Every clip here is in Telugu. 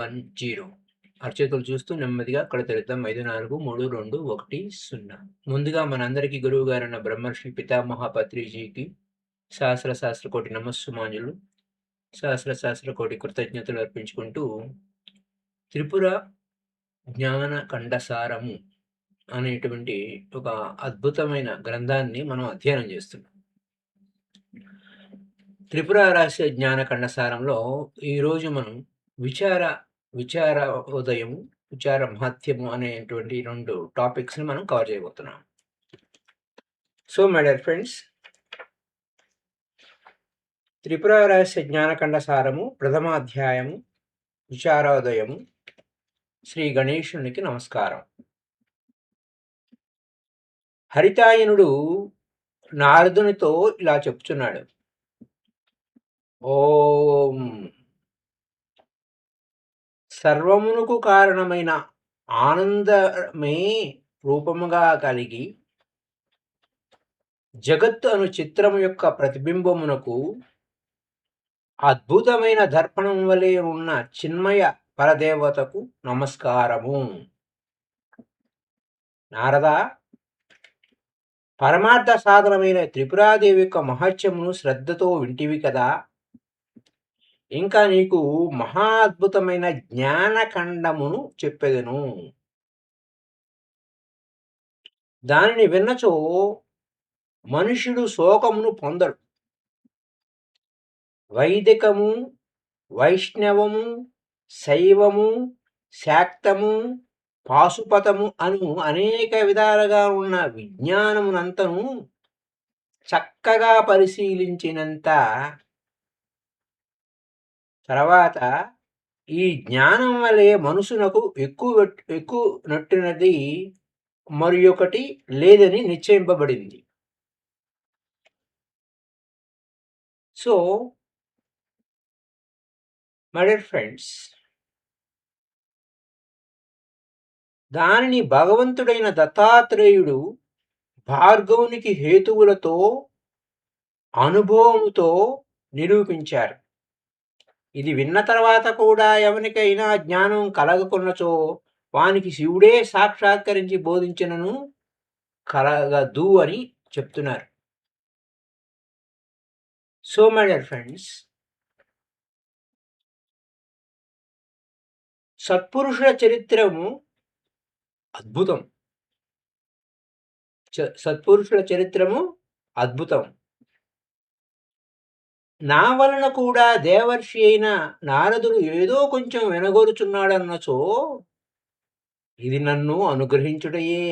10 అరచేతులు చూస్తూ నెమ్మదిగా కడతెరుద్దాం. 5, 4, 3, 2, 1, 0. ముందుగా మనందరికీ గురువు గారన్న బ్రహ్మర్షి పితామహ పత్రిజీకి సహస్ర కోటి నమస్సుమాంజులు, సహస్ర కోటి కృతజ్ఞతలు అర్పించుకుంటూ త్రిపుర జ్ఞాన ఖండసారము అనేటువంటి ఒక అద్భుతమైన గ్రంథాన్ని మనం అధ్యయనం చేస్తున్నాం. త్రిపుర రహస్య జ్ఞాన ఖండసారంలో ఈరోజు మనం విచార ఉదయము, విచార మహత్యము అనేటువంటి 2 టాపిక్స్ని మనం కవర్ చేయబోతున్నాం. So my dear friends, Tripura రహస్య జ్ఞానఖండ సారము ప్రథమ అధ్యాయము విచారోదయము. శ్రీ గణేశునికి నమస్కారం. హరితాయనుడు నారదునితో ఇలా చెప్తున్నాడు. ఓం సర్వమునకు కారణమైన ఆనందమే రూపముగా కలిగి జగత్తు అను చిత్రము యొక్క ప్రతిబింబమునకు అద్భుతమైన దర్పణం వలె ఉన్న చిన్మయ పరదేవతకు నమస్కారము. నారద, పరమార్థ సాధనమైన త్రిపురాదేవి యొక్క మహత్యమును శ్రద్ధతో వింటివి కదా. ఇంకా నీకు మహా అద్భుతమైన జ్ఞానఖండమును చెప్పెదను. దానిని విన్నచో మనుష్యుడు శోకమును పొందడు. వైదికము, వైష్ణవము, శైవము, శాక్తము, పాశుపతము అను అనేక విధాలుగా ఉన్న విజ్ఞానమునంతను చక్కగా పరిశీలించినంత తర్వాత ఈ జ్ఞానం వలె మనసునకు ఎక్కువ నట్టినది మరి ఒకటి లేదని నిశ్చయింపబడింది. సో మై డియర్ ఫ్రెండ్స్, దానిని భగవంతుడైన దత్తాత్రేయుడు భార్గవునికి హేతువులతో అనుభవముతో నిరూపించారు. ఇది విన్న తర్వాత కూడా ఎవరికైనా జ్ఞానం కలగకున్నచో వానికి శివుడే సాక్షాత్కరించి బోధించినను కలగదు అని చెప్తున్నారు. సో మై డియర్ ఫ్రెండ్స్, సత్పురుషుల చరిత్రము అద్భుతం. సత్పురుషుల చరిత్రము అద్భుతం. నా వలన కూడా దేవర్షి అయిన నారదుడు ఏదో కొంచెం వినగోరుచున్నాడన్నచో ఇది నన్ను అనుగ్రహించుటయే.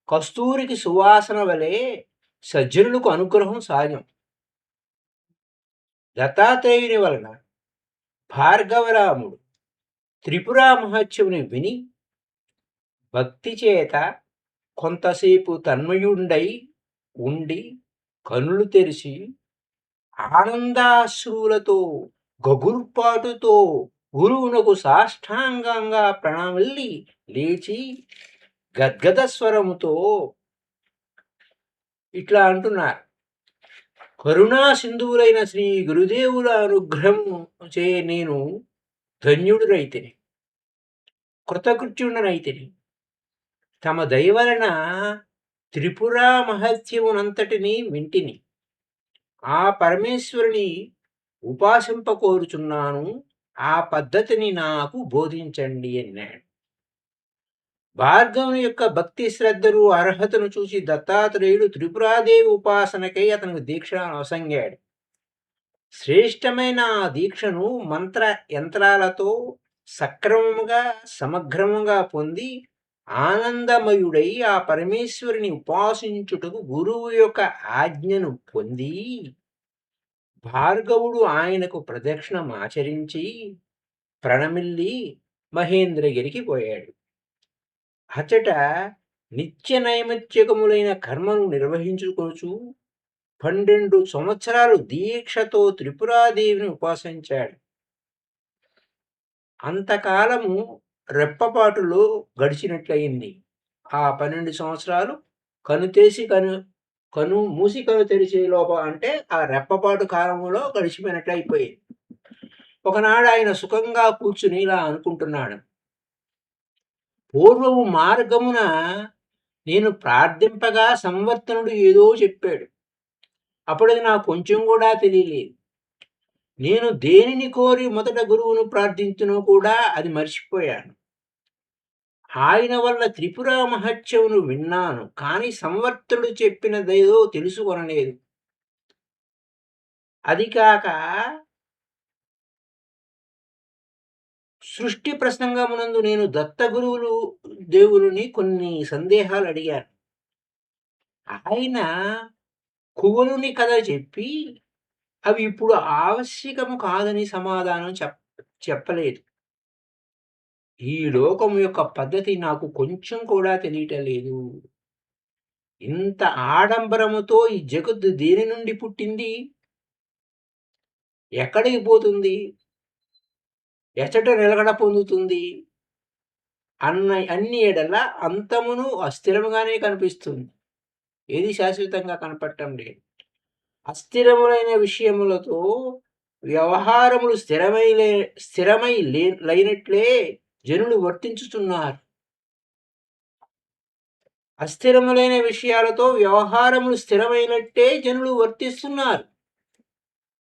కస్తూరికి సువాసన వలె సజ్జనులకు అనుగ్రహం సాధ్యం. దత్తాత్రేయుని వలన భార్గవరాముడు త్రిపురా మహత్యముని విని భక్తి చేత కొంతసేపు తన్మయుండై ఉండి కనులు తెరిచి ఆనందాశ్రువులతో గగుర్పాటుతో గురువునకు సాష్టాంగంగా ప్రణమిల్లి లేచి గద్గద స్వరముతో ఇట్లా అంటున్నారు. కరుణా సింధువులైన శ్రీ గురుదేవుల అనుగ్రహం చే నేను ధన్యుడునైతిని, కృతకృత్యుడనైతిని. తమ దయవలన త్రిపురా మహత్యమునంతటిని వింటిని. ఆ పరమేశ్వరుని ఉపాసింపకోరుచున్నాను. ఆ పద్ధతిని నాకు బోధించండి అన్నాడు. భార్గవుని యొక్క భక్తి శ్రద్ధను అర్హతను చూసి దత్తాత్రేయుడు త్రిపురాదేవి ఉపాసనకై అతనికి దీక్ష అవసంగాడు. శ్రేష్టమైన ఆ దీక్షను మంత్ర యంత్రాలతో సక్రమముగా సమగ్రముగా పొంది ఆనందమయుడై ఆ పరమేశ్వరుని ఉపాసించుటకు గురువు యొక్క ఆజ్ఞను పొంది భార్గవుడు ఆయనకు ప్రదక్షిణం ఆచరించి ప్రణమిల్లి మహేంద్రగిరికి పోయాడు. అచట నిత్య నైమిత్తికములైన కర్మను నిర్వహించుకోవచ్చు 12 సంవత్సరాలు దీక్షతో త్రిపురాదేవిని ఉపాసించాడు. అంతకాలము రెప్పపాటులో గడిచినట్లయింది. ఆ 12 సంవత్సరాలు మూసి కను తెరిచే లోప అంటే ఆ రెప్పపాటు కాలంలో గడిచిపోయినట్లయిపోయింది. ఒకనాడు ఆయన సుఖంగా కూర్చుని ఇలా అనుకుంటున్నాడు. పూర్వము మార్గమున నేను ప్రార్థింపగా సంవర్తనుడు ఏదో చెప్పాడు. అప్పుడది నాకు కొంచెం కూడా తెలియలేదు. నేను దేనిని కోరి మొదట గురువును ప్రార్థించునో కూడా అది మర్చిపోయాను. ఆయన వల్ల త్రిపుర మహత్యమును విన్నాను, కానీ సంవర్తనుడు చెప్పినదేదో తెలుసుకొనలేదు. అది కాక సృష్టి ప్రసంగమునందు నేను దత్తగురువులు దేవుని కొన్ని సందేహాలు అడిగాను. ఆయన కువలుని కథ చెప్పి అవి ఇప్పుడు ఆవశ్యకము కాదని సమాధానం చెప్పలేదు. ఈ లోకం యొక్క పద్ధతి నాకు కొంచెం కూడా తెలియటం లేదు. ఇంత ఆడంబరముతో ఈ జగత్తు దేని నుండి పుట్టింది, ఎక్కడికి పోతుంది, ఎచ్చట నిలకడ పొందుతుంది అన్ని ఎడల అంతమును అస్థిరముగానే కనిపిస్తుంది. ఏది శాశ్వతంగా కనపడటం లేదు. అస్థిరములైన విషయములతో వ్యవహారములు స్థిరమై లేనట్లే జనులు వర్తించుతున్నారు. అస్థిరములైన విషయాలతో వ్యవహారములు స్థిరమైనట్టే జనులు వర్తిస్తున్నారు.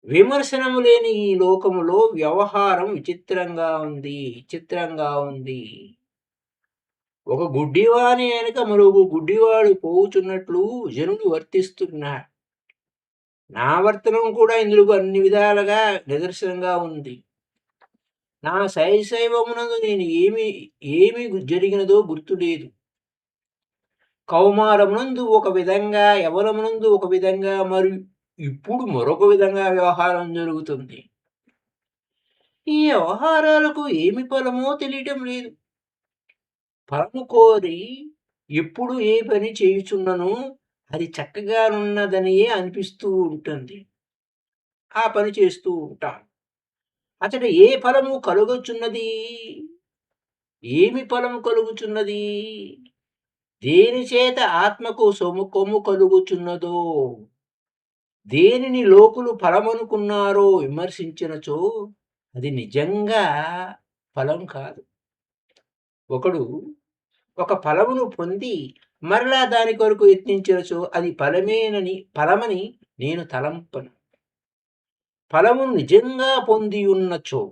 విమర్శనము లేని ఈ లోకములో వ్యవహారం విచిత్రంగా ఉంది. ఒక గుడ్డివాని వెనక మరొక గుడ్డివాడు పోవుచున్నట్లు జనులు వర్తిస్తున్నారు. నా వర్తనం కూడా ఇందులో అన్ని విధాలుగా నిదర్శనంగా ఉంది. నా శైశవమునందు నేను ఏమి జరిగినదో గుర్తులేదు. కౌమారమునందు ఒక విధంగా, యవ్వనమునందు ఒక విధంగా, మరియు ఇప్పుడు మరొక విధంగా వ్యవహారం జరుగుతుంది. ఈ వ్యవహారాలకు ఏమి ఫలమో తెలియటం లేదు. ఫలము కోరి ఎప్పుడు ఏ పని చేయుచున్నను అది చక్కగానున్నదనియే అనిపిస్తూ ఉంటుంది. ఆ పని చేస్తూ ఉంటాం. అతడు ఏ ఫలము కలుగుచున్నది, ఏమి ఫలము కలుగుచున్నది, దేని చేత ఆత్మకు కొమ్ము కలుగుచున్నదో, దేనిని లోకులు ఫలమనుకున్నారో విమర్శించినచో అది నిజంగా ఫలం కాదు. ఒకడు ఒక ఫలమును పొంది మరలా దాని కొరకు యత్నించినచో అది ఫలమని నేను తలంపను. ఫలమును నిజంగా పొంది ఉన్నచో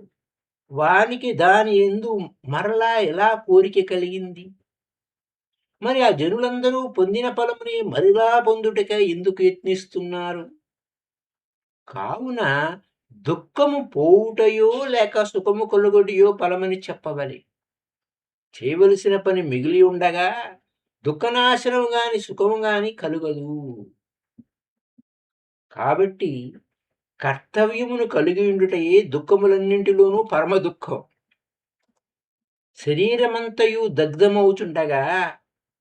వానికి దాని యందు మరలా ఎలా కోరిక కలిగింది? మరి ఆ జనులందరూ పొందిన ఫలముని మరలా పొందుటకై ఎందుకు యత్నిస్తున్నారు? కావున దుఃఖము పోవుటయో లేక సుఖము కలుగుటయో ఫలమని చెప్పవలె. చేయవలసిన పని మిగిలి ఉండగా దుఃఖనాశనం గాని సుఖము గాని కలుగదు. కాబట్టి కర్తవ్యమును కలిగి ఉండుటయే దుఃఖములన్నింటిలోనూ పరమ దుఃఖం. శరీరమంతయు దగ్ధమవుచుండగా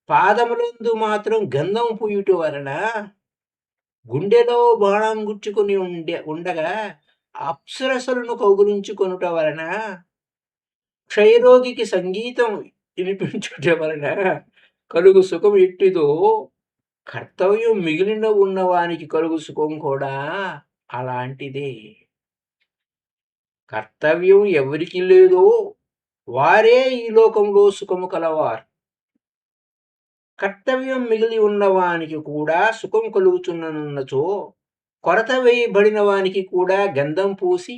పాదములందు మాత్రం గంధం పూయుట వలన, గుండెలో బాణం గుచ్చుకుని ఉండగా అప్సరసలను కౌగులించుకొనుట వలన, క్షయరోగికి సంగీతం వినిపించుట వలన కలుగు సుఖం ఎట్టిదో, కర్తవ్యం మిగిలిన ఉన్నవానికి కలుగు సుఖం కూడా అలాంటిదే. కర్తవ్యం ఎవరికి లేదో వారే ఈ లోకంలో సుఖము కలవారు. కర్తవ్యం మిగిలి ఉన్నవానికి కూడా సుఖం కలుగుతున్నచో, కొరత వేయబడిన వానికి కూడా గంధం పూసి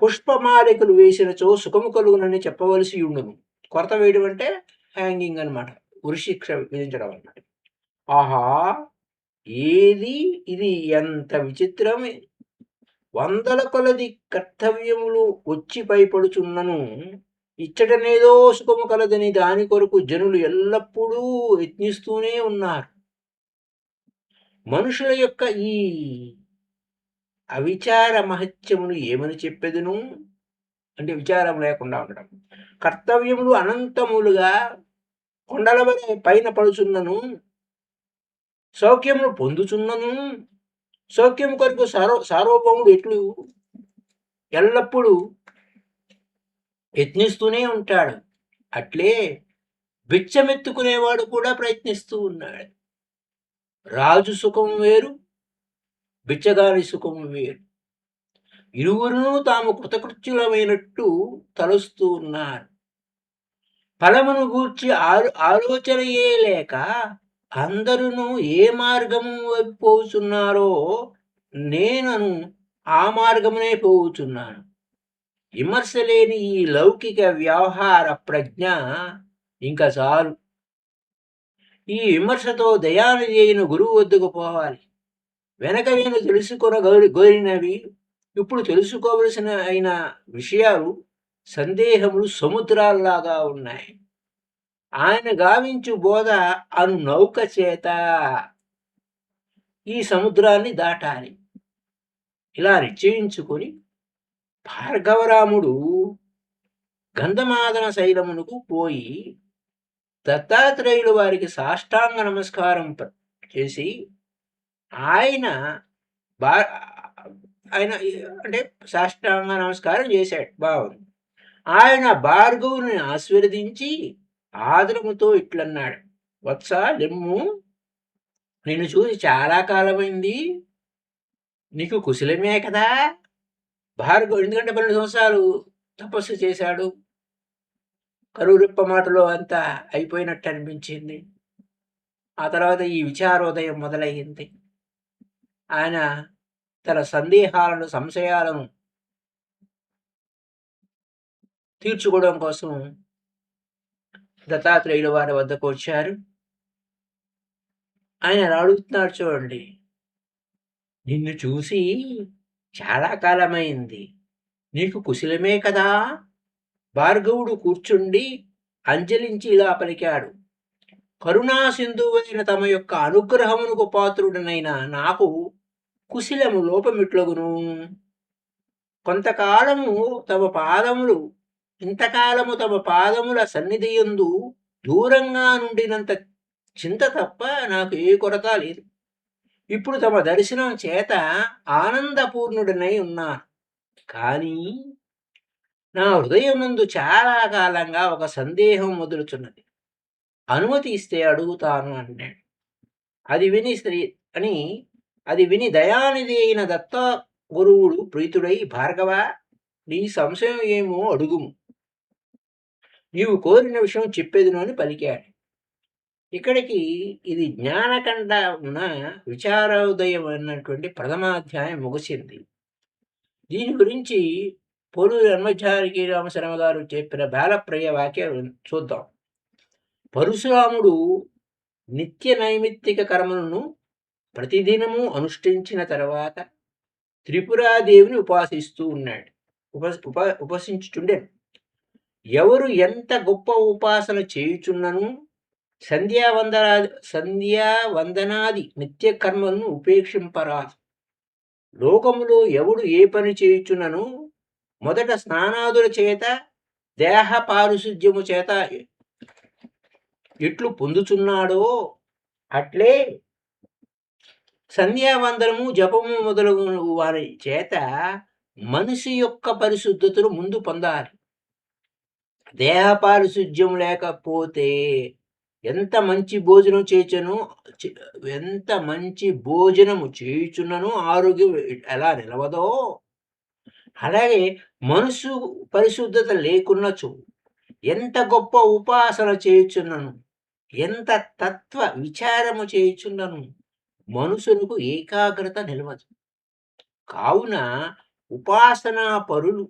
పుష్పమాలికలు వేసినచో సుఖము కలుగునని చెప్పవలసి ఉండును. కొరత వేయడం అంటే హ్యాంగింగ్ అనమాట, ఉరిశిక్ష విధించడం అన్నమాట. ఆహా, ఇది ఎంత విచిత్రం! వందల కొలది కర్తవ్యములు వచ్చి పైపడుచున్నను ఇచ్చటనేదో సుఖము కలదని దాని కొరకు జనులు ఎల్లప్పుడూ యత్నిస్తూనే ఉన్నారు. మనుషుల యొక్క ఈ అవిచార మహత్యమును ఏమని చెప్పెదను? అంటే విచారం లేకుండా ఉండడం. కర్తవ్యములు అనంతములుగా కొండల వలె పైన పడుచున్నను, సౌఖ్యమును పొందుచున్నను. సౌఖ్యం కొరకు సార్వభౌముడు ఎట్లు ఎల్లప్పుడూ యత్నిస్తూనే ఉంటాడు. అట్లే బిచ్చమెత్తుకునేవాడు కూడా ప్రయత్నిస్తూ ఉన్నాడు. రాజు సుఖం వేరు, బిచ్చగాని సుఖం వేరు. ఇరువురును తాము కృతకృత్యులమైనట్టు తలుస్తూ ఉన్నారు. ఫలమును గూర్చి ఆలోచనయే లేక అందరును ఏ మార్గము వైపు పోవుచున్నారో నేనను ఆ మార్గమునే పోవుచున్నాను. విమర్శ లేని ఈ లౌకిక వ్యవహార ప్రజ్ఞ ఇంక చాలు. ఈ విమర్శతో దయానిధి అయిన గురువు వద్దకు పోవాలి. వెనక నేను గోరినవి ఇప్పుడు తెలుసుకోవలసిన అయిన విషయాలు సందేహములు సముద్రాల్లాగా ఉన్నాయి. ఆయన గావించు బోధ అను నౌక చేత ఈ సముద్రాన్ని దాటాలి. ఇలా నిశ్చయించుకొని భార్గవరాముడు గంధమాదన శైలమునకు పోయి దత్తాత్రేయుల వారికి సాష్టాంగ నమస్కారం చేసి ఆయన బా ఆయన అంటే సాష్టాంగ నమస్కారం చేశాడు. బాగుంది. ఆయన భార్గవుని ఆశీర్వదించి ఆదరముతో ఇట్లన్నాడు, వత్స లెమ్ము, నిన్ను చూసి చాలా కాలమైంది. నీకు కుశలమే కదా? భార్గవుడు ఎందుకంటే 12 సంవత్సరాలు తపస్సు చేశాడు. కరువురిప్ప మాటలో అంతా అయిపోయినట్టు అనిపించింది. ఆ తర్వాత ఈ విచారోదయం మొదలయ్యింది. ఆయన తన సందేహాలను సంశయాలను తీర్చుకోవడం కోసం దత్తాత్రేయుల వారి వద్దకు వచ్చారు. ఆయన అడుగుతున్నాడు, చూడండి, నిన్ను చూసి చాలా కాలమైంది, నీకు కుశలమే కదా? భార్గవుడు కూర్చుండి అంజలించి ఇలా పలికాడు, కరుణా సింధువైన తమ యొక్క అనుగ్రహమునకు పాత్రుడనైన నాకు కుశలము లోపమిట్లగును. ఇంతకాలము తమ పాదముల సన్నిధియందు దూరంగా నుండినంత చింత తప్ప నాకు ఏ కొరత లేదు. ఇప్పుడు తమ దర్శనం చేత ఆనందపూర్ణుడనై ఉన్నాను. కానీ నా హృదయం నందు చాలా కాలంగా ఒక సందేహం మొదలుచున్నది. అనుమతి ఇస్తే అడుగుతాను అన్నాడు. అది విని దయానిధి అయిన దత్త గురువుడు ప్రీతుడై, భార్గవ, నీ సంశయం ఏమో అడుగుము, నీవు కోరిన విషయం చెప్పేదును అని పలికాడు. ఇక్కడికి ఇది జ్ఞానకండమున విచారోదయం అన్నటువంటి ప్రథమాధ్యాయం ముగిసింది. దీని గురించి పోలూరి హనుమచారికి రామశర్మ గారు చెప్పిన బాలప్రియ వాక్యం చూద్దాం. పరశురాముడు నిత్య నైమిత్తిక కర్మలను ప్రతిదినము అనుష్ఠించిన తర్వాత త్రిపురాదేవిని ఉపాసిస్తూ ఉన్నాడు. ఉపాసించుచుండే ఎవరు ఎంత గొప్ప ఉపాసన చేయుచున్నను సంధ్యావందనాది నిత్య కర్మలను ఉపేక్షింపరాదు. లోకములో ఎవడు ఏ పని చేయుచున్నను మొదట స్నానాదుల చేత దేహ పారిశుద్ధ్యము చేత ఎట్లు పొందుచున్నాడో అట్లే సంధ్యావందనము జపము మొదలగు వారి చేత మనిషి యొక్క పరిశుద్ధతను ముందు పొందాలి. దేహ పారిశుద్ధ్యం లేకపోతే ఎంత మంచి భోజనము చేయుచున్నను ఆరోగ్యం ఎలా నిలవదో, అలాగే మనసు పరిశుద్ధత లేకున్నచో ఎంత గొప్ప ఉపాసన చేయుచున్నను, ఎంత తత్వ విచారము చేయుచున్నను మనుషులకు ఏకాగ్రత నిలవదు. కావున ఉపాసనా పరులు,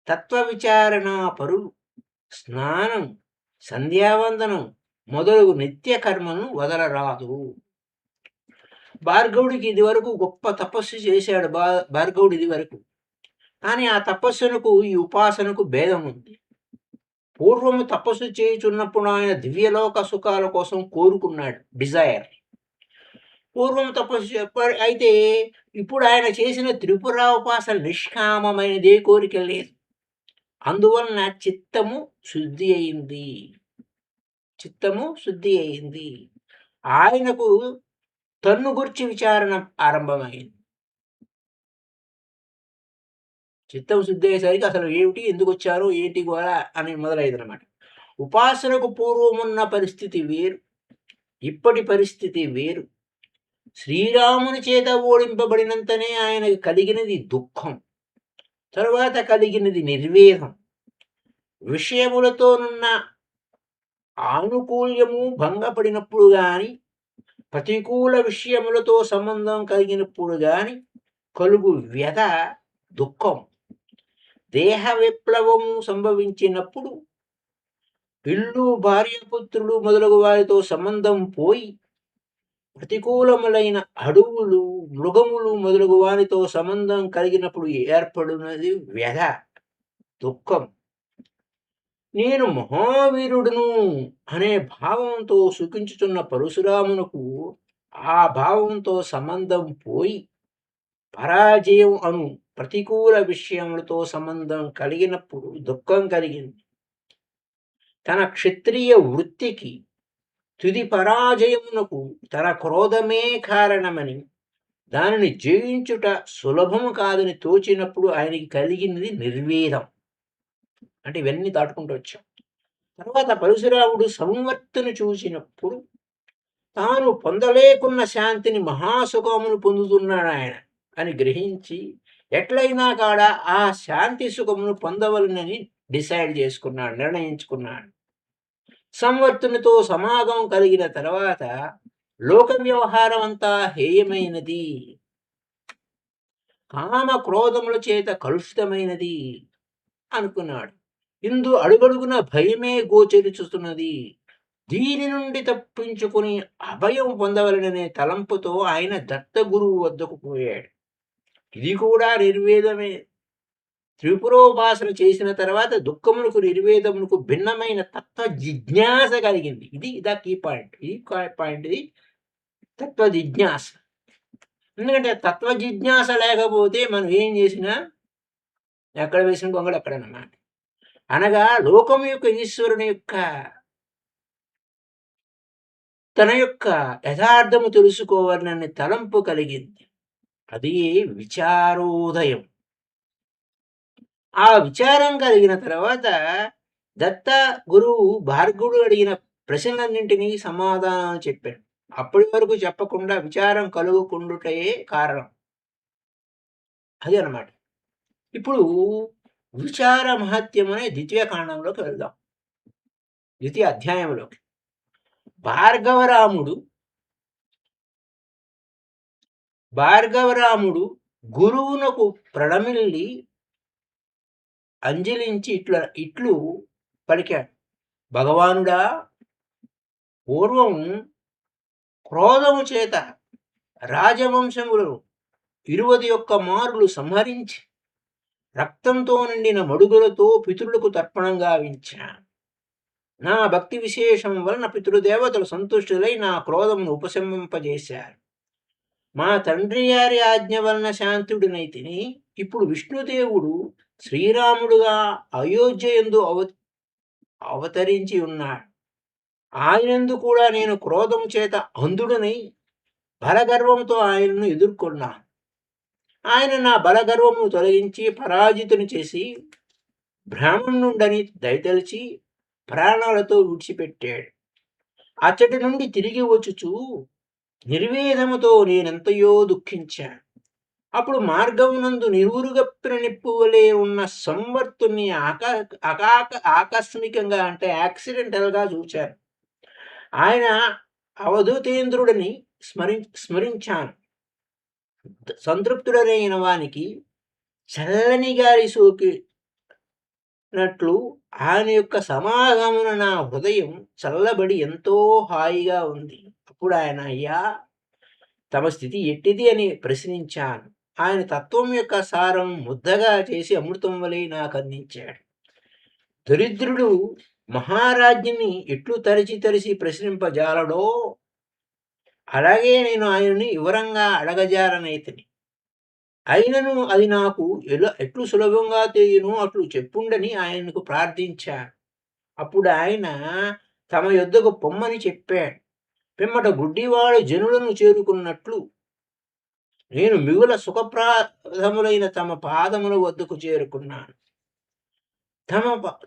తత్వ విచారణ పరులు స్నానం, సంధ్యావందనం మొదలగు నిత్య కర్మను వదలరాదు. భార్గవుడికి ఇది వరకు గొప్ప తపస్సు చేశాడు. భార్గవుడు ఇది వరకు, కానీ ఆ తపస్సునకు ఈ ఉపాసనకు భేదం ఉంది. పూర్వము తపస్సు చేయుచున్నప్పుడు ఆయన దివ్యలోక సుఖాల కోసం కోరుకున్నాడు, డిజైర్. పూర్వం తపస్సు అయితే ఇప్పుడు ఆయన చేసిన త్రిపుర ఉపాసన నిష్కామమైనదే, కోరిక లేదు. అందువలన చిత్తము శుద్ధి అయింది. ఆయనకు తన్ను గురించి విచారణ ఆరంభమైంది. చిత్తం శుద్ధి అయ్యేసరికి అసలు ఏమిటి, ఎందుకు వచ్చారు, ఏంటి గోల అని మొదలైంది అనమాట. ఉపాసనకు పూర్వమున్న పరిస్థితి వేరు, ఇప్పటి పరిస్థితి వేరు. శ్రీరాముని చేత ఓడింపబడినంతనే ఆయనకు కలిగినది దుఃఖం. తరువాత కలిగినది నిర్వేదం. విషయములతోనున్న ఆనుకూల్యము భంగపడినప్పుడు గాని, ప్రతికూల విషయములతో సంబంధం కలిగినప్పుడు గాని కలుగు వ్యధ దుఃఖం. దేహ విప్లవము సంభవించినప్పుడు ఇల్లు, భార్యాపుత్రులు మొదలగు వారితో సంబంధం పోయి, ప్రతికూలములైన అడవులు, మృగములు మొదలగు వారితో సంబంధం కలిగినప్పుడు ఏర్పడినది వ్యధ దుఃఖం. నేను మహావీరుడును అనే భావంతో సుఖించుతున్న పరశురామునకు ఆ భావంతో సంబంధం పోయి, పరాజయం అను ప్రతికూల విషయములతో సంబంధం కలిగినప్పుడు దుఃఖం కలిగింది. తన క్షత్రియ వృత్తికి తుది పరాజయమునకు తన క్రోధమే కారణమని, దానిని జయించుట సులభము కాదని తోచినప్పుడు ఆయనకి కలిగినది నిర్వేదం. అంటే ఇవన్నీ దాటుకుంటూ వచ్చాం. తర్వాత పరశురాముడు సంవర్తుని చూసినప్పుడు తాను పొందలేకున్న శాంతిని మహాసుఖమును పొందుతున్నాడు ఆయన అని గ్రహించి, ఎట్లయినా కాడ ఆ శాంతి సుఖమును పొందవలనని డిసైడ్ చేసుకున్నాడు, నిర్ణయించుకున్నాడు. సంవర్తునితో సమాగం కలిగిన తర్వాత లోక వ్యవహారం అంతా హేయమైనది, కామ క్రోధముల చేత కలుషితమైనది అనుకున్నాడు. ఇందు అడుగడుగున భయమే గోచరిస్తున్నది. దీని నుండి తప్పించుకుని అభయం పొందవలననే తలంపుతో ఆయన దత్తగురువు వద్దకు పోయాడు. ఇది కూడా నిర్వేదమే. త్రిపురోపాసన చేసిన తర్వాత దుఃఖమునకు నిర్వేదమునకు భిన్నమైన తత్వ జిజ్ఞాస కలిగింది. ఇది కీ పాయింట్. ఇది తత్వ జిజ్ఞాస. ఎందుకంటే తత్వ జిజ్ఞాస లేకపోతే మనం ఏం చేసినా ఎక్కడ వేసిన గొంగళి అక్కడన్నమాట. అనగా లోకం యొక్క ఈశ్వరుని యొక్క తన యొక్క యథార్థము తెలుసుకోవాలనే తలంపు కలిగింది. అది విచారోదయం. ఆ విచారం కలిగిన తర్వాత దత్త గురువు భార్గవుడు అడిగిన ప్రశ్నలన్నింటినీ సమాధానం చెప్పాడు. అప్పటి వరకు చెప్పకుండా విచారం కలుగుకుండుటయే కారణం. అది అన్నమాట. ఇప్పుడు విచార మహత్యం అనే ద్వితీయ కాండంలోకి వెళ్దాం. ద్వితీయ అధ్యాయంలోకి. భార్గవరాముడు గురువునకు ప్రణమిల్లి అంజలించి ఇట్లు పలికాడు. భగవానుడా, పూర్వం క్రోధము చేత రాజవంశములను 21 మారులు సంహరించి రక్తంతో నిండిన మడుగులతో పితరులకు తర్పణంగా వించాను. నా భక్తి విశేషం వలన పితృదేవతలు సంతుష్టులై నా క్రోధమును ఉపశమింపజేశారు. మా తండ్రి గారి ఆజ్ఞ వలన శాంతుడినైతిని. ఇప్పుడు విష్ణుదేవుడు శ్రీరాముడుగా అయోధ్యయందు అవతరించి ఉన్నాడు. ఆయనందు కూడా నేను క్రోధము చేత అంధుడనై బలగర్వంతో ఆయనను ఎదుర్కొన్నాను. ఆయన నా బలగర్వమును తొలగించి పరాజితుని చేసి బ్రాహ్మణుండని దయతలిచి ప్రాణాలతో విడిచిపెట్టాడు. అచ్చటి నుండి తిరిగి వచ్చుచూ నిర్వేదముతో నేనెంతయో దుఃఖించాను. అప్పుడు మార్గమునందు నిరువురుగప్పిన నిప్పువలే ఉన్న సంవర్తుని ఆకస్మికంగా అంటే యాక్సిడెంటల్గా చూచాను. ఆయన అవధూతేంద్రుడని స్మరించాను. సంతృప్తుడైన వానికి చల్లని గాలి సోకినట్లు ఆయన యొక్క సమాగమున నా హృదయం చల్లబడి ఎంతో హాయిగా ఉంది. అప్పుడు ఆయన, అయ్యా, తమ స్థితి ఎట్టిది అని ప్రశ్నించాను. ఆయన తత్వం యొక్క సారం ముద్దగా చేసి అమృతం వలె నాకు అందించాడు. దరిద్రుడు మహారాజ్ఞిని ఎట్లు తరిచి ప్రశ్నింపజాలడో అలాగే నేను ఆయనని వివరంగా అడగజాలనైతిని. అయినను అది నాకు ఎట్లు సులభంగా తెలియను అట్లు చెప్పుండని ఆయనకు ప్రార్థించాను. అప్పుడు ఆయన తమ యొద్దకు పొమ్మని చెప్పాడు. పిమ్మట గుడ్డివాడు జనులను చేరుకున్నట్లు నేను మిగుల సుఖప్రదములైన తమ పాదముల వద్దకు చేరుకున్నాను.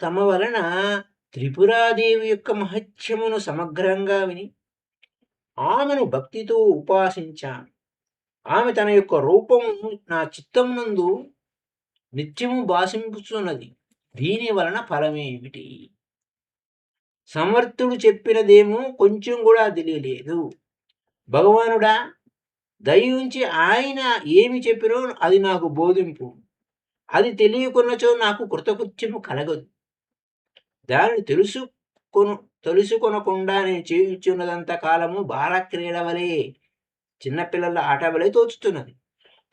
తమ వలన త్రిపురాదేవి యొక్క మహత్యమును సమగ్రంగా విని ఆమెను భక్తితో ఉపాసించాను. ఆమె తన యొక్క రూపము నా చిత్తమునందు నిత్యము భాషింపుచున్నది. దీని వలన ఫలమేమిటి? సమర్థుడు చెప్పినదేమో కొంచెం కూడా తెలియలేదు. భగవానుడా, దయించి ఆయన ఏమి చెప్పినో అది నాకు బోధింపు. అది తెలియకున్నచో నాకు కృతకృత్యము కలగదు. దానిని తెలుసుకొనకుండా నేను చేయుచున్నదంత కాలము బాలక్రీడ వలె, చిన్నపిల్లల ఆట వలె తోచుతున్నది.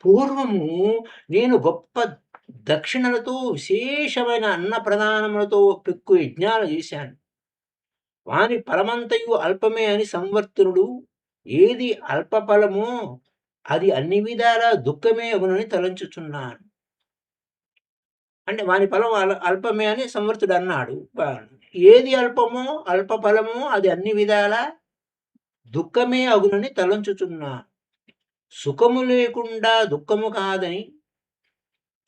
పూర్వము నేను గొప్ప దక్షిణలతో విశేషమైన అన్న ప్రదానములతో పెక్కు యజ్ఞాలు చేశాను. వాని ఫలమంతయు అల్పమే అని సంవర్తనుడు, ఏది అల్ప ఫలమో అది అన్ని విధాలా దుఃఖమే అగునని తలంచుచున్నాను. అంటే వాని ఫలం అల్పమే అని సంవర్తుడు అన్నాడు. ఏది అల్పమో అల్ప ఫలమో అది అన్ని విధాలా దుఃఖమే అగునని తలంచుచున్నాను. సుఖము లేకుండా దుఃఖము కాదని,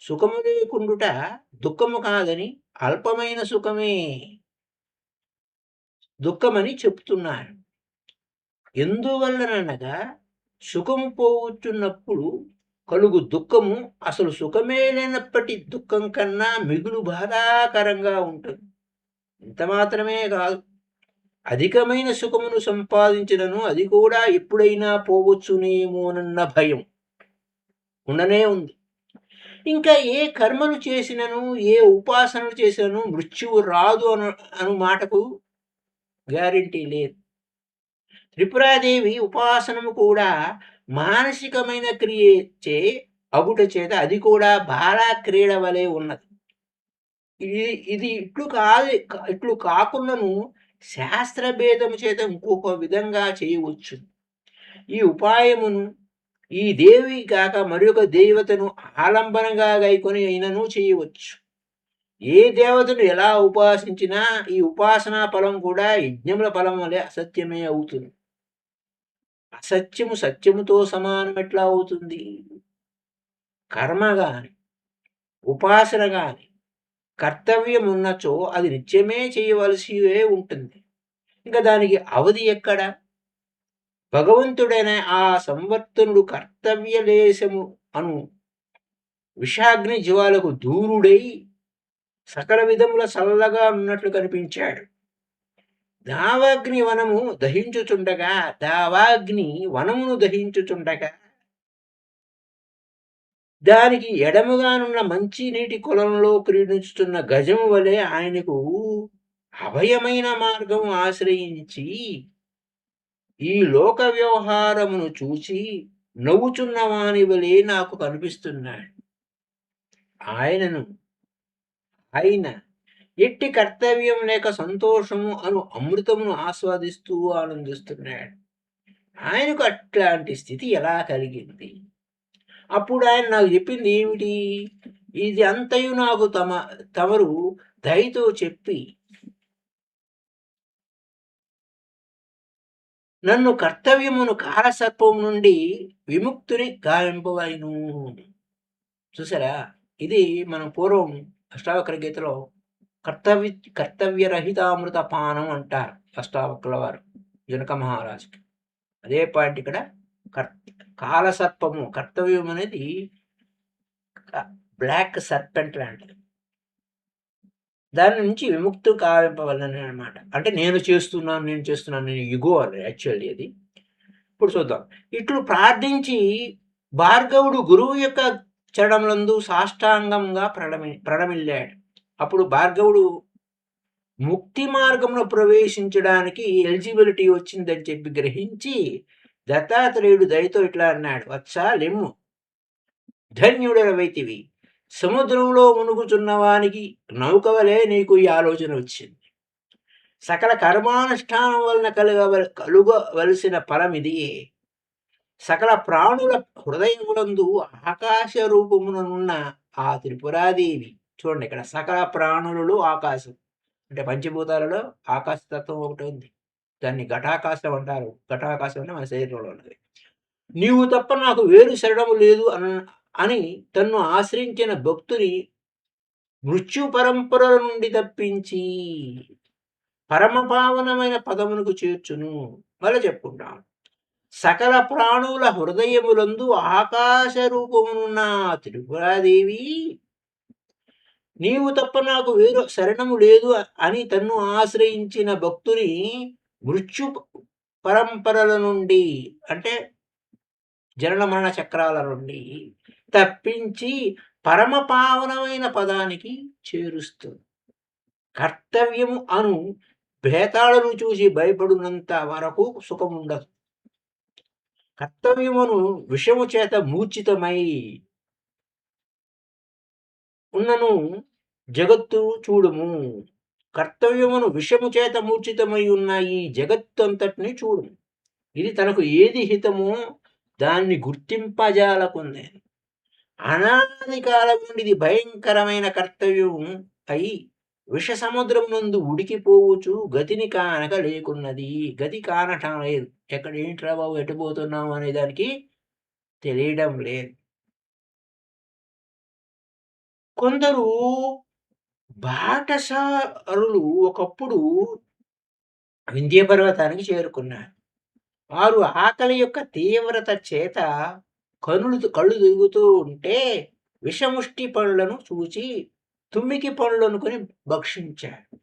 సుఖము లేకుండుట దుఃఖము కాదని, అల్పమైన సుఖమే దుఃఖమని చెప్తున్నాను. ఎందువల్లననగా సుఖము పోవచ్చున్నప్పుడు కలుగు దుఃఖము అసలు సుఖమే లేనప్పటి దుఃఖం కన్నా మిగులు బాధాకరంగా ఉంటుంది. ఇంత మాత్రమే కాదు, అధికమైన సుఖమును సంపాదించినను అది కూడా ఎప్పుడైనా పోవచ్చునేమోనన్న భయం ఉండనే ఉంది. ఇంకా ఏ కర్మలు చేసినను, ఏ ఉపాసనలు చేసినను మృత్యువు రాదు అను మాటకు గ్యారంటీ లేదు. త్రిపురాదేవి ఉపాసనము కూడా మానసికమైన క్రియచే అగుట చేత అది కూడా బాలా క్రీడ వలె ఉన్నది. ఇది ఇట్లు కాకుండాను శాస్త్రభేదము చేత ఇంకొక విధంగా చేయవచ్చు. ఈ ఉపాయమును ఈ దేవి కాక మరొక దేవతను ఆలంబనంగా గైకొని అయినను చేయవచ్చు. ఏ దేవతను ఎలా ఉపాసించినా ఈ ఉపాసనా ఫలం కూడా యజ్ఞముల ఫలం వలె అసత్యమే అవుతుంది. అసత్యము సత్యముతో సమానం ఎట్లా అవుతుంది? కర్మ గాని ఉపాసన గాని కర్తవ్యం ఉన్నచో అది నిత్యమే చేయవలసియే ఉంటుంది. ఇంకా దానికి అవధి ఎక్కడ? భగవంతుడైన ఆ సంవర్తనుడు కర్తవ్యలేశము అను విషాగ్ని జీవాలకు దూరుడై సకల విధముల చల్లగా ఉన్నట్లు కనిపించాడు. దావాగ్ని వనమును దహించుచుండగా దానికి ఎడముగానున్న మంచి నీటి కొలంలో క్రీడించుతున్న గజము వలె ఆయనకు అభయమైన మార్గము ఆశ్రయించి ఈ లోక వ్యవహారమును చూసి నవ్వుచున్న వాని వలె నాకు కనిపిస్తున్నాడు. ఆయన ఎట్టి కర్తవ్యం లేక సంతోషము అను అమృతమును ఆస్వాదిస్తూ ఆనందిస్తున్నాడు. ఆయనకు అట్లాంటి స్థితి ఎలా కలిగింది? అప్పుడు ఆయన నాకు చెప్పింది ఏమిటి? ఇది అంతయు నాకు తమరు దయతో చెప్పి నన్ను కర్తవ్యమును కాలసర్పం నుండి విముక్తుని గావింపవలెను. చూసారా, ఇది మనం పూర్వం అష్టావక్ర గీతలో కర్తవ్యరహితామృత పానం అంటారు అష్టావక్రుల వారు జనక మహారాజుకి. అదే పాయింట్ ఇక్కడ. కాలసర్పము, కర్తవ్యం అనేది బ్లాక్ సర్పెంట్ లాంటిది. దాని నుంచి విముక్తి కావింపవలని అనమాట. అంటే నేను చేస్తున్నాను ఇగో అని యాక్చువల్లీ అది. ఇప్పుడు చూద్దాం. ఇట్లు ప్రార్థించి భార్గవుడు గురువు యొక్క చరణములందు సాష్టాంగంగా ప్రణమిల్లాడు. అప్పుడు భార్గవుడు ముక్తి మార్గంలో ప్రవేశించడానికి ఎలిజిబిలిటీ వచ్చిందని చెప్పి గ్రహించి దత్తాత్రేయుడు దయతో ఇట్లా అన్నాడు, వత్సా లెమ్ము, ధన్యుడవైతివి. సముద్రంలో మునుగుచున్న వానికి నౌక వలె నీకు ఈ ఆలోచన వచ్చింది. సకల కర్మానుష్ఠానం వలన కలుగవలసిన ఫలమిది. సకల ప్రాణుల హృదయములందు ఆకాశ రూపమునున్న ఆ త్రిపురాదేవి, చూడండి ఇక్కడ సకల ప్రాణులలో ఆకాశం అంటే పంచభూతాలలో ఆకాశతత్వం ఒకటి ఉంది. దాన్ని ఘటాకాశం అంటారు. ఘటాకాశం అంటే మన శరీరంలో ఉన్నది. నీవు తప్ప నాకు వేరు శరణము లేదు అని తన్ను ఆశ్రయించిన భక్తుని మృత్యు పరంపర నుండి తప్పించి పరమపావనమైన పదమునకు చేర్చును. మళ్ళీ చెప్పుకుంటాం. సకల ప్రాణుల హృదయములందు ఆకాశ రూపమునున్న త్రిపురాదేవి నీవు తప్ప నాకు వేరు శరణము లేదు అని తన్ను ఆశ్రయించిన భక్తుని మృత్యు పరంపరల నుండి, అంటే జనన మరణ చక్రాల నుండి తప్పించి పరమ పావనమైన పదానికి చేరుస్తుంది. కర్తవ్యము అను భేతాలను చూసి భయపడినంత వరకు సుఖముండదు. కర్తవ్యమును విషము చేత మూర్ఛితమై ఉన్నను జగత్తు చూడుము. కర్తవ్యమును విషము చేత మూర్ఛితమై ఉన్న ఈ జగత్తంతటిని చూడుము. ఇది తనకు ఏది హితమో దాన్ని గుర్తింపజాలకుంది. అనాది కాలం నుండి ఇది భయంకరమైన కర్తవ్యం అయి విష సముద్రం నందు ఉడికిపోవచ్చు గతిని కానక లేకున్నది. గతి కానటం లేదు. ఎక్కడ ఏంట్రా బాబు ఎటుపోతున్నాము అనే దానికి తెలియడం లేదు. కొందరు బాటసారులు ఒకప్పుడు వింధ్య పర్వతానికి చేరుకున్నారు. వారు ఆకలి యొక్క తీవ్రత చేత కళ్ళు తిరుగుతూ ఉంటే విషముష్టి పండ్లను చూచి తుమ్మికి పండ్లు అనుకుని భక్షించాడు.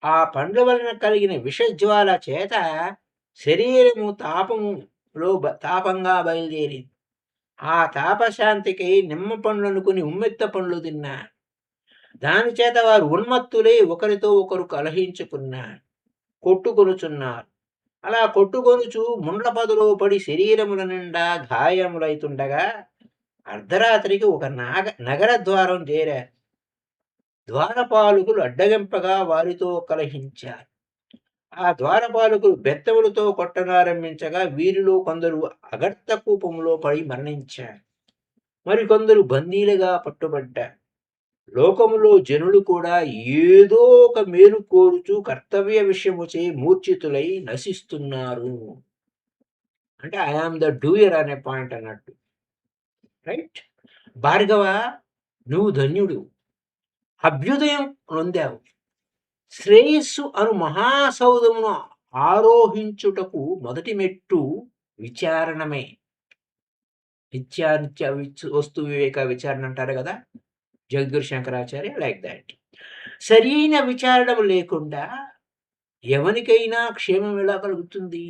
ఆ పండ్ల వలన కలిగిన విషజ్వాల చేత శరీరము తాపంగా బయలుదేరింది. ఆ తాపశాంతికి నిమ్మ పండ్లు అనుకుని ఉమ్మెత్త పండ్లు తిన్నారు. దాని చేత వారు ఉన్మత్తులై ఒకరితో ఒకరు కలహించుకున్నారు, కొట్టుకొనుచున్నారు. అలా కొట్టుకొనుచు ముండ్ల పదులో పడి శరీరముల నిండా గాయములైతుండగా అర్ధరాత్రికి ఒక నగర ద్వారం చేరారు. ద్వారపాలకులు అడ్డగింపగా వారితో కలహించారు. ఆ ద్వారపాలకులు బెత్తములతో కొట్టనారంభించగా వీరిలో కొందరు అగర్త కూపంలో పడి మరణించారు. మరికొందరు బందీలుగా పట్టుబడ్డారు. లోకములో జనులు కూడా ఏదో ఒక మేలు కోరుచు కర్తవ్య విషయముచే మూర్ఛితులై నశిస్తున్నారు. అంటే ఐ ఆమ్ ద డూయర్ అనే పాయింట్ అన్నట్టు. రైట్? భార్గవ, నువ్వు ధన్యుడు, అభ్యుదయం నొందావు. శ్రేయస్సు అను మహాసౌధమును ఆరోహించుటకు మొదటి మెట్టు విచారణమే. నిత్యానిత్య వస్తు వివేక విచారణ అంటారు కదా జగద్గురు శంకరాచార్య. Like that. సరైన విచారణ లేకుండా ఎవరికైనా క్షేమం ఎలా కలుగుతుంది?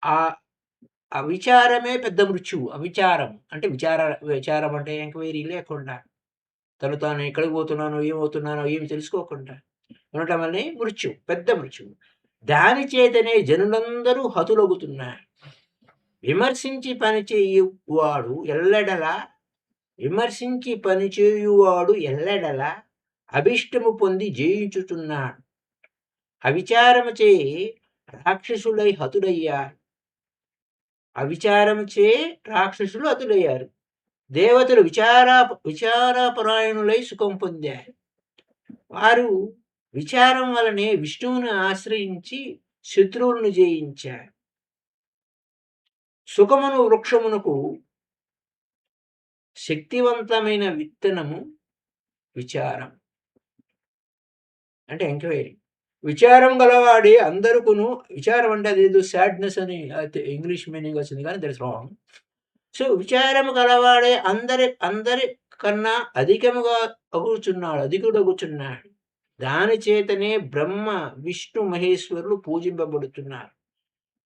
ఆ అవిచారమే పెద్ద మృత్యువు. అవిచారం అంటే విచారం అంటే ఎంక్వైరీ లేకుండా, తను తాను ఎక్కడికి పోతున్నానో ఏమవుతున్నానో ఏమి తెలుసుకోకుండా ఉండటం వల్లే మృత్యువు, పెద్ద మృత్యువు. దాని చేతనే జనులందరూ హతులగుతున్నారు. విమర్శించి పనిచేయువాడు ఎల్లెడలా అభిష్టము పొంది జయించుచున్నాడు. అవిచారముచే రాక్షసులై హతులయ్యారు. రాక్షసులు హతులయ్యారు. దేవతలు విచారపరాయణులై సుఖం పొందారు. వారు విచారం వలనే విష్ణువును ఆశ్రయించి శత్రువులను జయించారు. సుఖమును వృక్షమునకు శక్తివంతమైన విత్తనము విచారం అంటే ఎంక్వైరీ. విచారం గలవాడి అందరుకును, విచారం అంటే అదేదో సాడ్నెస్ అని ఇంగ్లీష్ మీనింగ్ వచ్చింది కానీ దట్ ఇస్ రాంగ్. సో విచారము గలవాడే అందరి కన్నా అధికముగా అగుచున్నాడు. దాని చేతనే బ్రహ్మ విష్ణు మహేశ్వరులు పూజింపబడుతున్నారు.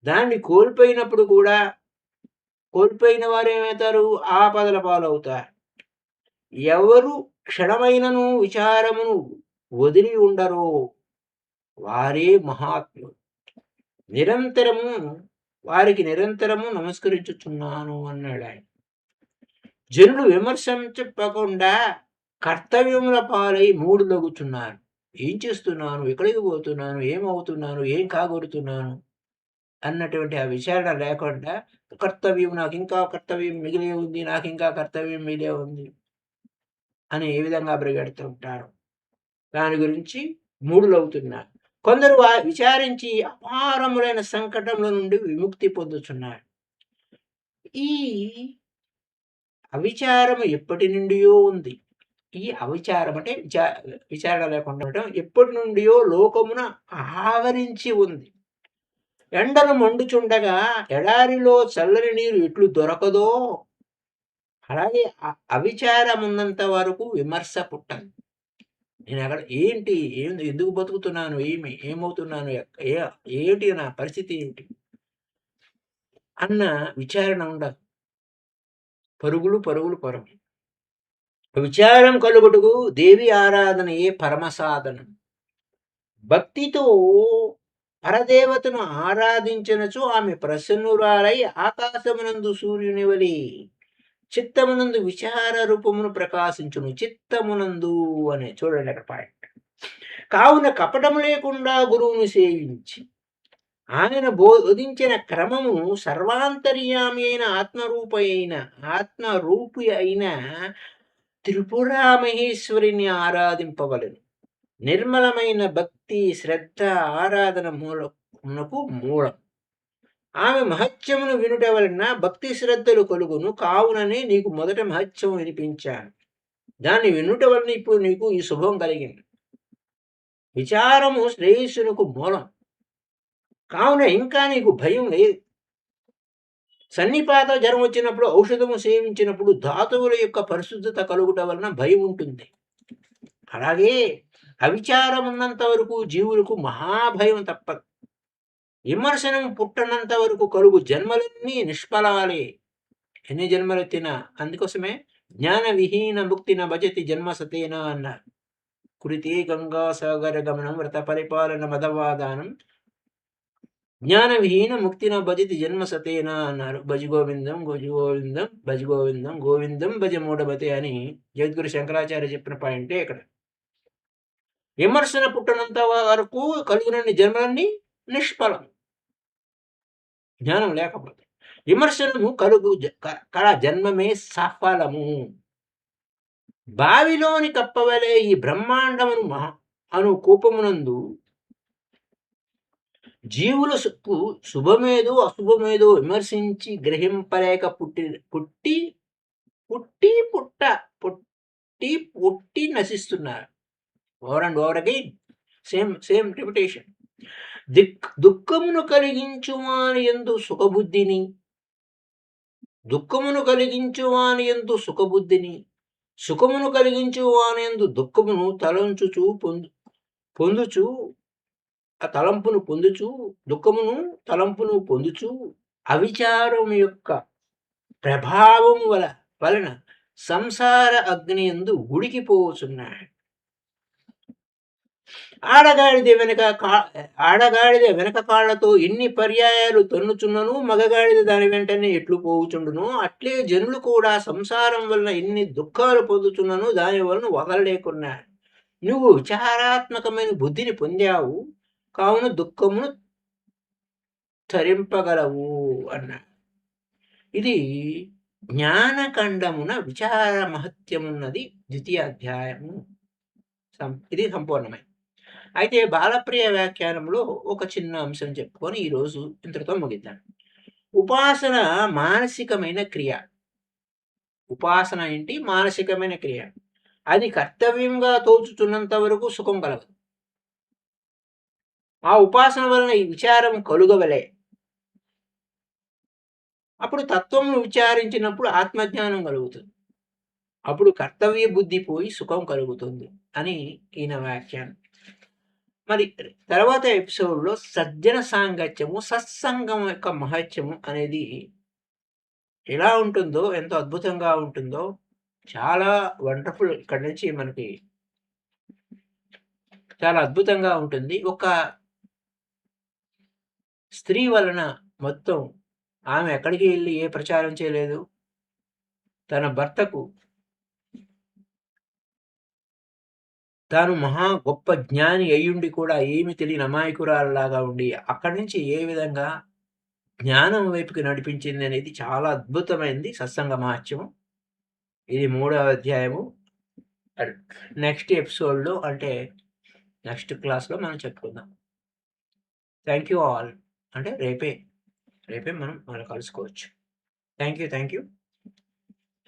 దాన్ని కోల్పోయిన వారు ఏమవుతారు? ఆపదల పాలవుతారు. ఎవరు క్షణమైనను విచారమును వదిలి ఉండరో వారే మహాత్ములు. వారికి నిరంతరము నమస్కరించుచున్నాను అన్నాడు ఆయన. జనులు విమర్శించకుండా కర్తవ్యముల పాలై మూడులగుచున్నారు. ఏం చేస్తున్నాను, ఎక్కడికి పోతున్నాను, ఏమవుతున్నాను, ఏం కాగొడుతున్నాను అన్నటువంటి ఆ విచారణ లేకుండా నాకు ఇంకా కర్తవ్యం మిగిలే ఉంది అని ఏ విధంగా బ్రగెడుతుంటారు. దాని గురించి మూడులవుతున్నారు. కొందరు విచారించి అపారములైన సంకటముల నుండి విముక్తి పొందుతున్నారు. ఈ అవిచారము ఎప్పటి నుండియో ఉంది. ఈ అవిచారం అంటే విచారణ లేకుండా ఉండటం ఎప్పటి నుండియో లోకమున ఆవరించి ఉంది. ఎండలు మండుచుండగా ఎడారిలో చల్లని నీరు ఎట్లు దొరకదో అలాగే అవిచారం ఉన్నంత వరకు విమర్శ పుట్టదు. నేను అక్కడ ఏంటి? ఎందుకు బతుకుతున్నాను? ఏమవుతున్నాను? ఏ ఏంటి నా పరిస్థితి ఏంటి? అన్న విచారణ ఉండదు. పరుగులు, పరుగులు, పరుగులు. విచారం కలుగుటకు దేవి ఆరాధనయే పరమ సాధనం. భక్తితో పరదేవతను ఆరాధించినచో ఆమె ప్రసన్నురాలై ఆకాశమునందు సూర్యుని వలె చిత్తమునందు విచార రూపమును ప్రకాశించును. చిత్తమునందు అనే చూడండి అక్కడ పాయింట్. కావున కపటము లేకుండా గురువును సేవించి ఆయన బోధించిన క్రమము సర్వాంతర్యామి అయిన ఆత్మరూపి అయిన త్రిపురా మహేశ్వరిని ఆరాధింపవలెను. నిర్మలమైన భక్తి శ్రద్ధ ఆరాధన మూలం. ఆమె మహత్యమును వినుట వలన భక్తి శ్రద్ధలు కలుగును. కావుననే నీకు మొదట మహత్యము వినిపించాను. దాన్ని వినుట వలన ఇప్పుడు నీకు ఈ శుభం కలిగింది. విచారము శ్రేయస్సునకు మూలం. కావున ఇంకా నీకు భయం లేదు. సన్నిపాత జ్వరం వచ్చినప్పుడు ఔషధము సేవించినప్పుడు ధాతువుల యొక్క పరిశుద్ధత కలుగుట వలన భయం ఉంటుంది. అలాగే అవిచారం ఉన్నంత వరకు జీవులకు మహాభయం తప్పదు. విమర్శనం పుట్టనంత వరకు కలుగు జన్మలన్నీ నిష్ఫలాలే. ఎన్ని జన్మలు ఎత్తినా. అందుకోసమే జ్ఞాన విహీన ముక్తిన భజతి జన్మ సతేనా అన్నారు. కురితే గంగా సాగర గమనం వ్రత పరిపాలన మదవాదానం జ్ఞాన విహీన ముక్తిన భజతి జన్మ సతేనా అన్నారు. భజ గోవిందం గోవిందం భజ గోవిందం గోవిందం భజ మూఢమతే అని జగద్గురు శంకరాచార్య చెప్పిన పాయింటే ఇక్కడ. విమర్శన పుట్టనంత వరకు కలుగునన్ని జన్మలన్నీ నిష్ఫలం, జ్ఞానం లేకపోతే. విమర్శనము కళ జన్మమే సఫలము. బావిలోని కప్పవలే ఈ బ్రహ్మాండమును అను కోపమునందు జీవుల శుభమేదో అశుభమేదో విమర్శించి గ్రహింపలేక పుట్టి నశిస్తున్నారు. Over and over again same repetition. దుఃఖమును కలిగించువాని యందు సుఖబుద్ధిని సుఖమును కలిగించువాని యందు దుఃఖమును తలంచుచు పొందుచు ఆ తలంపును పొందుచు దుఃఖమును తలంపును పొందుచు అవిచారం యొక్క ప్రభావం వలన సంసార అగ్ని యందు ఉడికిపోతున్నాడు. ఆడగాడిద వెనక కాళ్లతో ఎన్ని పర్యాయాలు తన్నుచున్నను మగగాడిద దాని వెంటనే ఎట్లు పోవుచుండును. అట్లే జనులు కూడా సంసారం వలన ఎన్ని దుఃఖాలు పొందుతున్నను దాని వలన వదలలేకున్నాడు. నువ్వు విచారాత్మకమైన బుద్ధిని పొందావు, కావున దుఃఖమును తరింపగలవు అన్నాడు. ఇది జ్ఞానఖండమున విచార మహత్యమున్నది ద్వితీయ అధ్యాయము. ఇది సంపూర్ణమై. అయితే బాలప్రియ వ్యాఖ్యానంలో ఒక చిన్న అంశం చెప్పుకొని ఈరోజు ఇంతటితో ముగిద్దాం. ఉపాసన మానసికమైన క్రియ. ఉపాసన ఏంటి? మానసికమైన క్రియ. అది కర్తవ్యంగా తోచుతున్నంత వరకు సుఖం కలగదు. ఆ ఉపాసన వలన ఈ విచారం కలుగవలే. అప్పుడు తత్వమును విచారించినప్పుడు ఆత్మజ్ఞానం కలుగుతుంది. అప్పుడు కర్తవ్య బుద్ధి పోయి సుఖం కలుగుతుంది అని ఈయన వ్యాఖ్యానం. మరి తర్వాత ఎపిసోడ్లో సజ్జన సాంగత్యము, సత్సంగం యొక్క మహత్యము అనేది ఎలా ఉంటుందో, ఎంతో అద్భుతంగా ఉంటుందో, చాలా వండర్ఫుల్. ఇక్కడి నుంచి మనకి చాలా అద్భుతంగా ఉంటుంది. ఒక స్త్రీ వలన మొత్తం ఆమె ఎక్కడికి వెళ్ళి ఏ ప్రచారం చేయలేదు. తన భర్తకు తాను మహా గొప్ప జ్ఞాని అయ్యుండి కూడా ఏమి తెలియని అమాయకురాలలాగా ఉండి అక్కడి నుంచి ఏ విధంగా జ్ఞానం వైపుకి నడిపించింది అనేది చాలా అద్భుతమైంది సత్సంగ మహత్యము. ఇది 3వ అధ్యాయము. నెక్స్ట్ ఎపిసోడ్లో అంటే నెక్స్ట్ క్లాస్లో మనం చెప్పుకుందాం. Thank you all. అంటే రేపే మనం కలుసుకోవచ్చు. Thank you.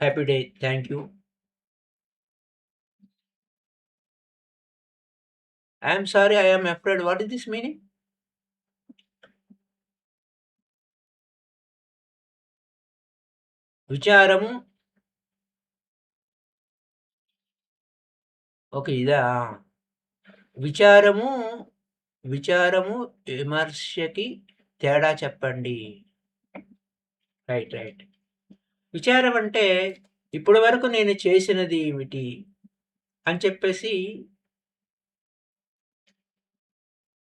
Happy day. Thank you. I am sorry, I am afraid. What is this meaning? విచారము ఓకే. ఇదా? విచారము, విచారము, విమర్శకి తేడా చెప్పండి. రైట్. రైట్. విచారం అంటే ఇప్పటి వరకు నేను చేసినది ఏమిటి అని చెప్పేసి,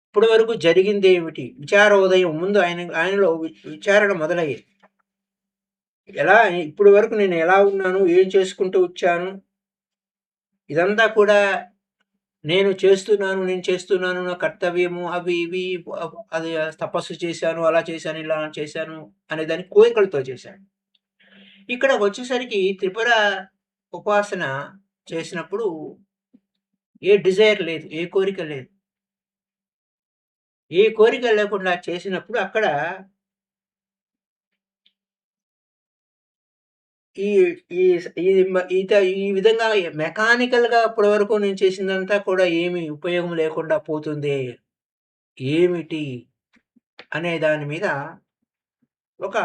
ఇప్పటి వరకు జరిగిందేమిటి? విచారోదయం ముందు ఆయనలో విచారణ మొదలయ్యేది. ఎలా ఇప్పటి వరకు నేను ఎలా ఉన్నాను? ఏం చేసుకుంటూ వచ్చాను? ఇదంతా కూడా నేను చేస్తున్నాను, నా కర్తవ్యము అవి ఇవి అది తపస్సు చేశాను, అలా చేశాను, ఇలా చేశాను అనే దాన్ని కోరికలతో చేశాను. ఇక్కడకొచ్చేసరికి త్రిపుర ఉపాసన చేసినప్పుడు ఏ డిజైర్ లేదు. ఏ కోరిక లేదు. ఏ కోరిక లేకుండా చేసినప్పుడు అక్కడ ఈ ఈ ఈ మ ఈత ఈ విధంగా మెకానికల్‌గా ఇప్పటి వరకు నేను చేసిందంతా కూడా ఏమి ఉపయోగం లేకుండా పోతుందే. ఏమిటి అనే దాని మీద ఒక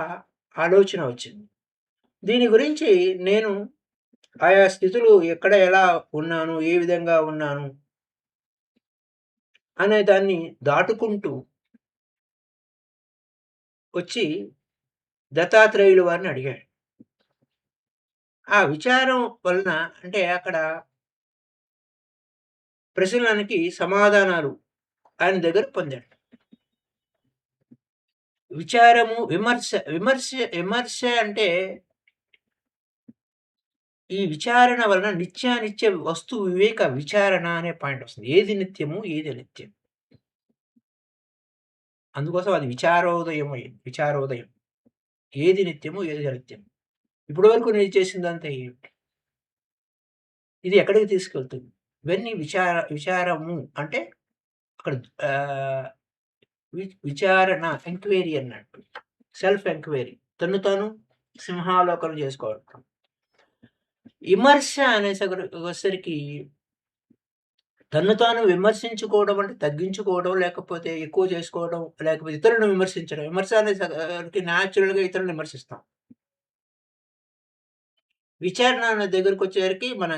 ఆలోచన వచ్చింది. దీని గురించి నేను ఆయా స్థితులు ఎక్కడ ఎలా ఉన్నాను? ఏ విధంగా ఉన్నాను? అనే దాన్ని దాటుకుంటూ వచ్చి దత్తాత్రేయులు వారిని అడిగాడు. ఆ విచారం వలన అంటే అక్కడ ప్రశ్నలకి సమాధానాలు ఆయన దగ్గర పొందాడు. విచారము, విమర్శ అంటే ఈ విచారణ వలన నిత్యానిత్య వస్తు వివేక విచారణ అనే పాయింట్ వస్తుంది. ఏది నిత్యము? ఏది అనిత్యం? అందుకోసం అది విచారోదయం అయింది. విచారోదయం. ఏది నిత్యము? ఏది అనిత్యం? ఇప్పటి వరకు నేను చేసిందంతా ఏమిటి? ఇది ఎక్కడికి తీసుకెళ్తుంది? ఇవన్నీ విచారము అంటే అక్కడ ఆహ్, విచారణ ఎంక్వైరీ అన్నట్టు. Self enquiry. తన్ను తాను సింహావలోకనం చేసుకోవడం. విమర్శ వచ్చేసరికి తన్ను తాను విమర్శించుకోవడం అంటే తగ్గించుకోవడం, లేకపోతే ఎక్కువ చేసుకోవడం, లేకపోతే ఇతరులను విమర్శించడం. విమర్శ అనేసరికి న్యాచురల్‌గా ఇతరులను విమర్శిస్తాం. విచారణ అనే దగ్గరకొచ్చేసరికి మన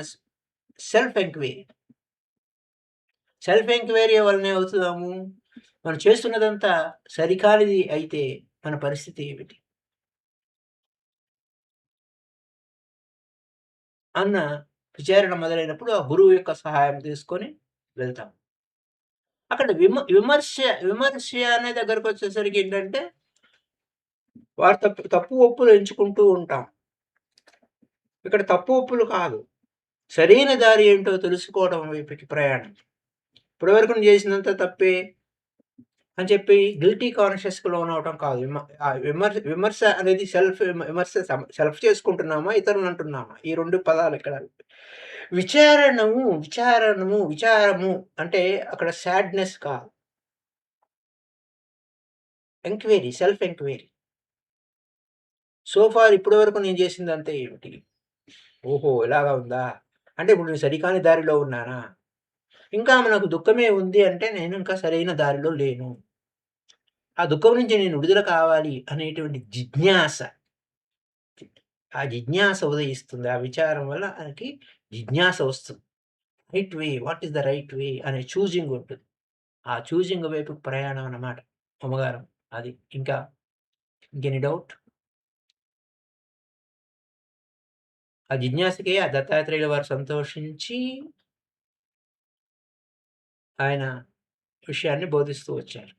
సెల్ఫ్ ఎంక్వైరీ. సెల్ఫ్ ఎంక్వైరీ వలన ఏమవుతున్నాము? మనం చేస్తున్నదంతా సరికానిది అయితే మన పరిస్థితి ఏమిటి? అన్న విచారణ మొదలైనప్పుడు ఆ గురువు యొక్క సహాయం తీసుకొని వెళ్తాం. అక్కడ విమర్శ విమర్శ అనే దగ్గరకొచ్చేసరికి ఏంటంటే, వారు తప్పు ఒప్పులు ఎంచుకుంటూ ఉంటాం. ఇక్కడ తప్పు ఒప్పులు కాదు. సరైన దారి ఏంటో తెలుసుకోవడం వైపుకి ప్రయాణం. ఇప్పటివరకు నేను చేసిందంతా తప్పే అని చెప్పి గిల్టీ కాన్షియస్‌కి లోనవ్వటం కాదు. విమర్శ అనేది విమర్శ సెల్ఫ్ చేసుకుంటున్నామా? ఇతరులను అంటున్నామా? ఈ 2 పదాలు ఇక్కడ. విచారము అంటే అక్కడ సాడ్‌నెస్ కాదు. Enquiry, self enquiry. So far ఇప్పటి వరకు నేను చేసిందంతా ఏమిటి? ఓహో! ఇలాగా ఉందా? అంటే ఇప్పుడు నేను సరికాని దారిలో ఉన్నానా? ఇంకా నాకు దుఃఖమే ఉంది అంటే నేను ఇంకా సరైన దారిలో లేను. ఆ దుఃఖం నుంచి నేను విడుదల కావాలి అనేటువంటి జిజ్ఞాస. ఆ జిజ్ఞాస ఉదయిస్తుంది. ఆ విచారం వల్ల ఆయనకి జిజ్ఞాస వస్తుంది. Right way, what is the right way అనే చూజింగ్ ఉంటుంది. ఆ చూజింగ్ వైపు ప్రయాణం అన్నమాట. అమ్మగారు అది. ఇంకా ఇంకెన్ని డౌట్? ఆ జిజ్ఞాసకే ఆ దత్తాత్రేయుల వారు సంతోషించి ఆయన విషయాన్ని బోధిస్తూ వచ్చారు.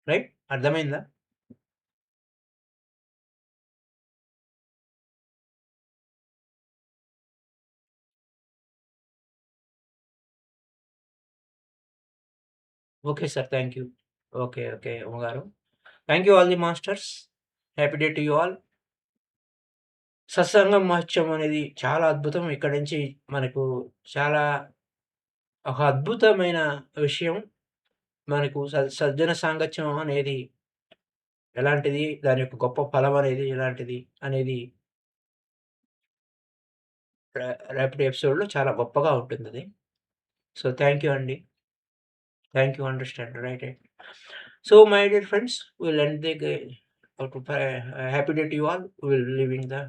రైట్? అర్థమైందా? Okay sir. Thank you. Okay. Okay. అమ్మగారు. Thank you all the masters. Happy day to you all. సత్సంగం మహత్యం అనేది చాలా అద్భుతం. ఇక్కడి నుంచి మనకు చాలా ఒక అద్భుతమైన విషయం. మనకు సజ్జన సాంగత్యం అనేది ఎలాంటిది? దాని యొక్క గొప్ప ఫలం అనేది ఎలాంటిది? అనేది రే రేపటి ఎపిసోడ్‌లో చాలా గొప్పగా ఉంటుందది. సో, థాంక్ యూ అండి. Thank you. Understand. Right. Right. So, my dear friends, we'll end the happy day to you all. We'll leaving the